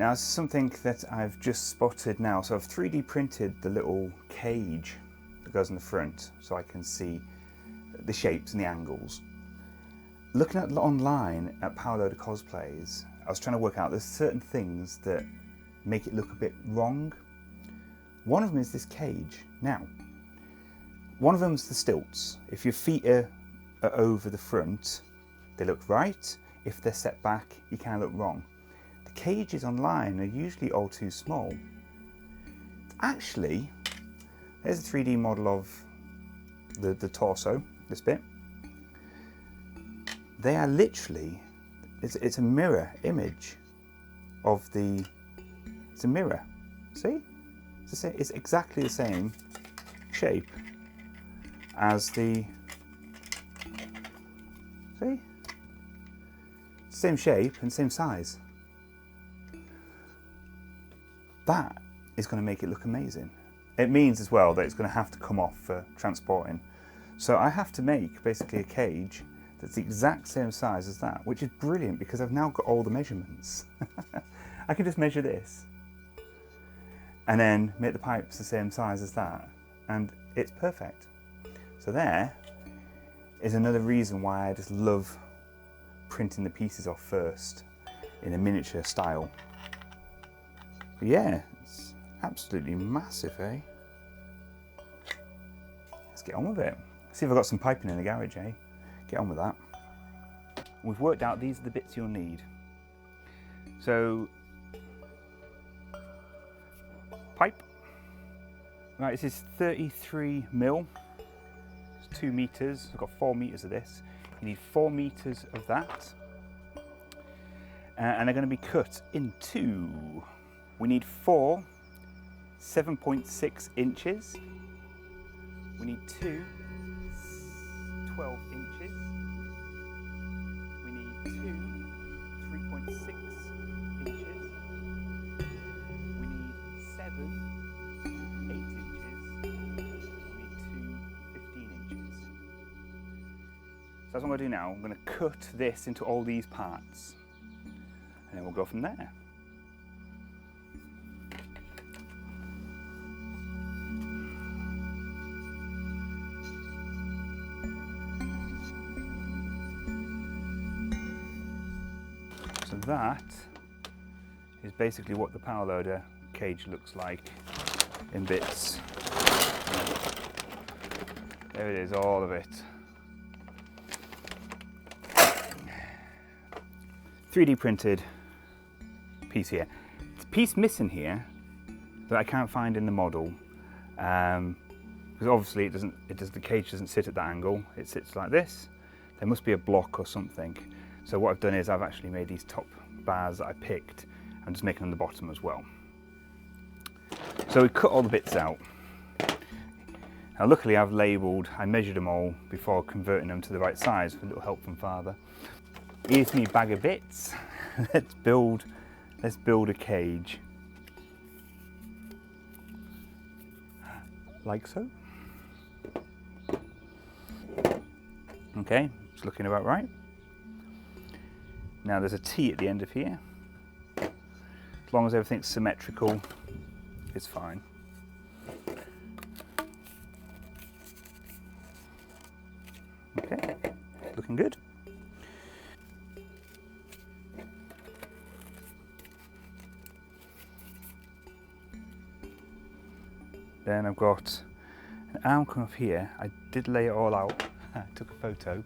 Now, this is something that I've just spotted now. So I've 3D printed the little cage that goes in the front so I can see the shapes and the angles. Looking at online at Powerloader cosplays, I was trying to work out there's certain things that make it look a bit wrong. One of them is this cage. Now, one of them is the stilts. If your feet are over the front, they look right. If they're set back, you kind of look wrong. The cages online are usually all too small. Actually, there's a 3D model of the torso, this bit. They are literally, it's a mirror image of the, it's a mirror. See? It's exactly the same shape as the, see? Same shape and same size. That is going to make it look amazing. It means as well that it's going to have to come off for transporting. So I have to make basically a cage that's the exact same size as that, which is brilliant because I've now got all the measurements. I can just measure this and then make the pipes the same size as that, and it's perfect. So there is another reason why I just love printing the pieces off first in a miniature style. But yeah, it's absolutely massive, eh? Let's get on with it. See if I've got some piping in the garage, eh? Get on with that. We've worked out these are the bits you'll need. So, pipe. Right, this is 33 mil. It's 2 meters. I've got 4 meters of this. You need 4 meters of that. And they're going to be cut in two. We need 4 7.6 inches. We need 2 12 inches. We need 2 3.6 inches. We need 7 8 inches. We need 2 15 inches. So that's what I'm going to do now. I'm going to cut this into all these parts, and then we'll go from there. So that is basically what the Powerloader cage looks like in bits. There it is, all of it. 3D printed piece here. It's a piece missing here that I can't find in the model, because obviously the cage doesn't sit at that angle. It sits like this. There must be a block or something. So what I've done is I've actually made these top bars that I picked. I'm just making them the bottom as well. So we cut all the bits out. Now luckily I've labelled, I measured them all before converting them to the right size with a little help from Father. Here's me bag of bits. Let's build a cage. Like so. Okay, it's looking about right. Now there's a T at the end of here. As long as everything's symmetrical, it's fine. Okay, looking good. Then I've got an arm coming up here. I did lay it all out. I took a photo.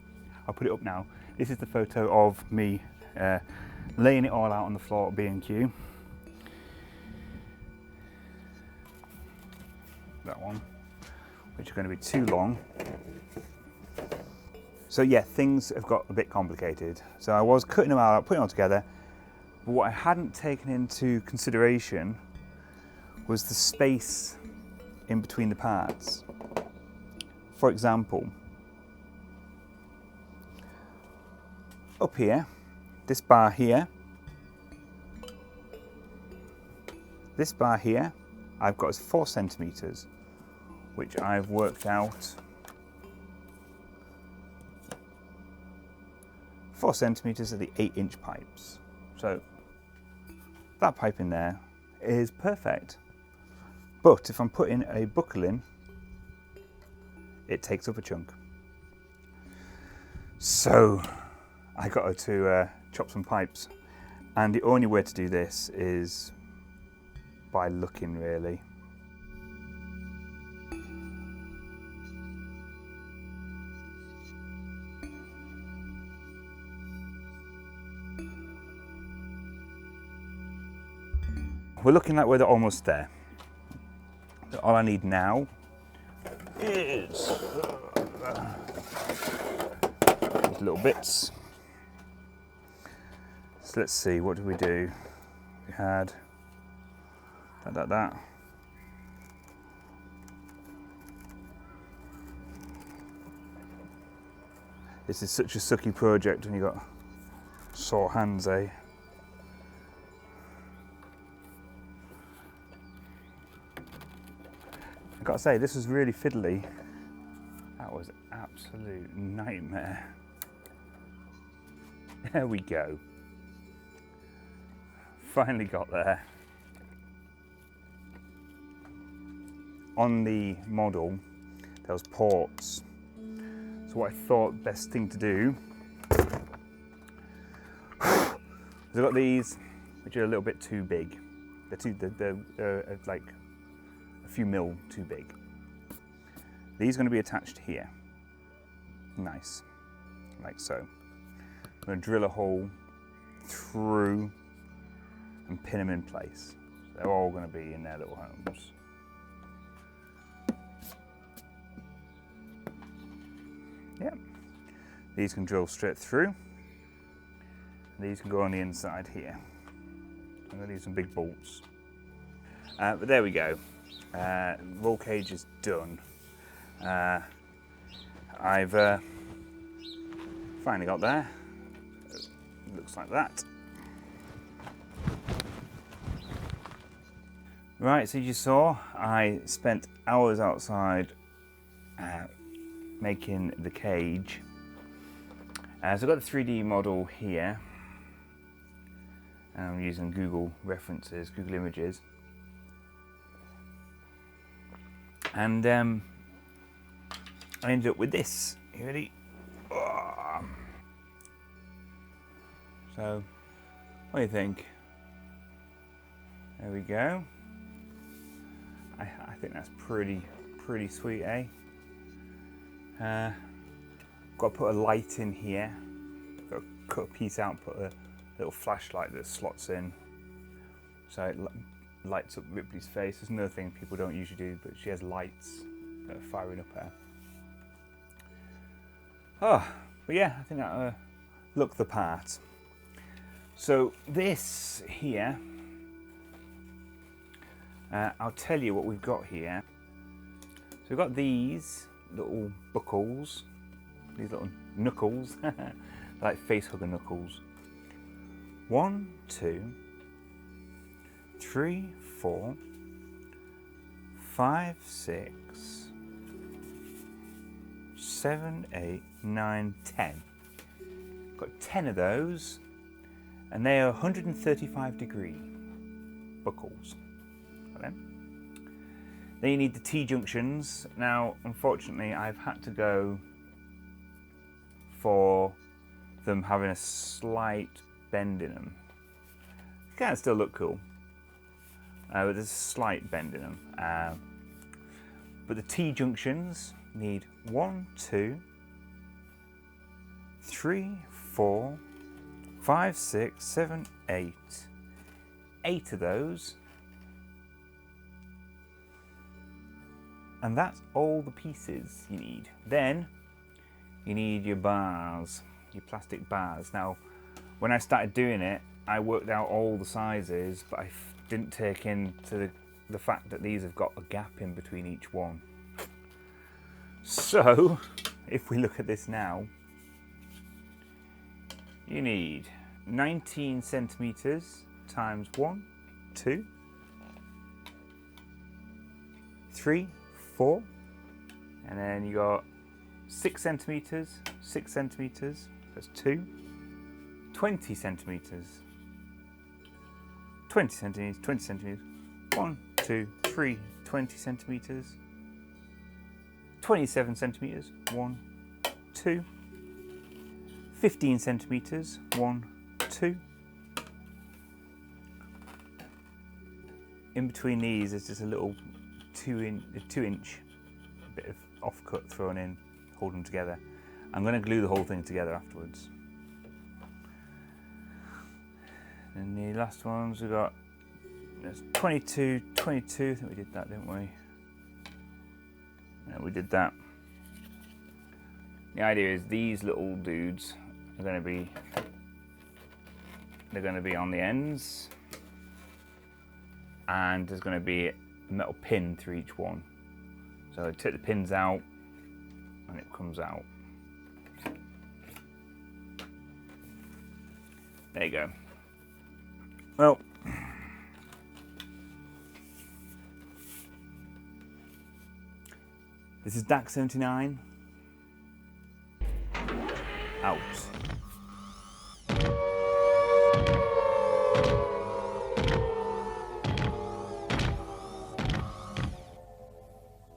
I'll put it up now. This is the photo of me laying it all out on the floor at B&Q. That one, which are going to be too long. So yeah, things have got a bit complicated. So I was cutting them out, putting them all together, but what I hadn't taken into consideration was the space in between the parts. For example, up here, this bar here, I've got is 4 centimeters, which I've worked out 4 centimeters are the 8-inch pipes. So that pipe in there is perfect. But if I'm putting a buckle in, it takes up a chunk. So I got to chop some pipes, and the only way to do this is by looking, really. We're looking like we're almost there. So all I need now is these little bits. So let's see, what did we do? We had that. This is such a sucky project when you've got sore hands, eh? I've got to say, this was really fiddly. That was an absolute nightmare. There we go. Finally got there. On the model, there was ports. So what I thought best thing to do is I've got these, which are a little bit too big. They're like a few mil too big. These are going to be attached here. Nice, like so. I'm going to drill a hole through and pin them in place. They're all going to be in their little homes. Yep. These can drill straight through. These can go on the inside here. I'm going to need some big bolts. But there we go. Roll cage is done. I've finally got there. It looks like that. Right, so you saw, I spent hours outside making the cage. So I've got the 3D model here. I'm using Google references, Google Images. And I ended up with this. You ready? Oh. So, what do you think? There we go. I think that's pretty sweet, eh? Got to put a light in here. Got to cut a piece out and put a little flashlight that slots in, so it lights up Ripley's face. There's another thing people don't usually do, but she has lights that are firing up her. Oh, but yeah, I think that look the part. So this here, I'll tell you what we've got here. So we've got these little buckles, these little knuckles, like face hugger knuckles. 1, 2, 3, 4, 5, 6, 7, 8, 9, 10. Got 10 of those, and they are 135 degree buckles. Then you need the T-junctions. Now, unfortunately, I've had to go for them having a slight bend in them. They can still look cool, but there's a slight bend in them. But the T-junctions need 1, 2, 3, 4, 5, 6, 7, 8. 8 of those. And that's all the pieces you need. Then you need your bars, your plastic bars. Now, when I started doing it, I worked out all the sizes, but I didn't take into the fact that these have got a gap in between each one. So, if we look at this now, you need 19 centimeters times 1, 2, 3, 4, and then you got 6 centimeters, 6 centimeters, that's 2, 20 centimeters, 20 centimeters, 20 centimeters, 1, 2, 3, 20 centimeters, 27 centimeters, 1, 2, 15 centimeters, 1, 2. In between these is just a little 2-inch bit of offcut thrown in, hold them together. I'm going to glue the whole thing together afterwards. And the last ones we got, there's 22, 22, I think we did that, didn't we? Yeah, we did that. The idea is these little dudes are going to be, they're going to be on the ends, and there's going to be a metal pin through each one. So I take the pins out and it comes out. There you go. Well, this is DAC 79 out.